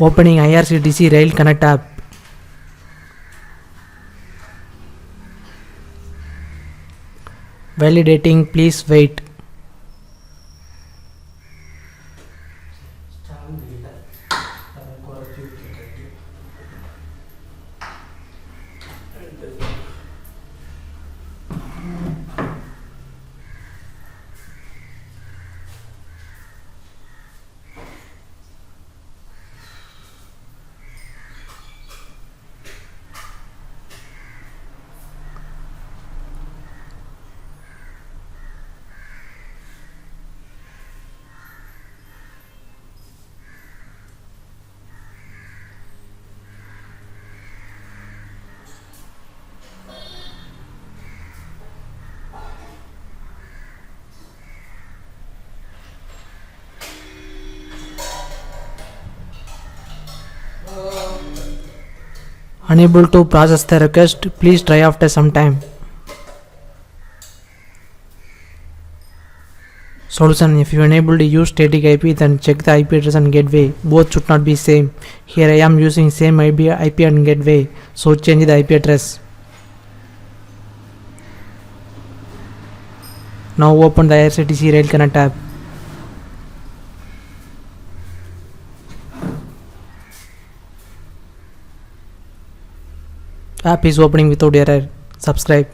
Opening IRCTC Rail Connect app. Validating, please wait. Unable to process the request, please try after some time. Solution: if you are unable to use static IP, then check the IP address and gateway. Both should not be same. Here I am using same IP and gateway, so change the IP address. Now open the IRCTC Rail Connect app. App is opening without error. Subscribe.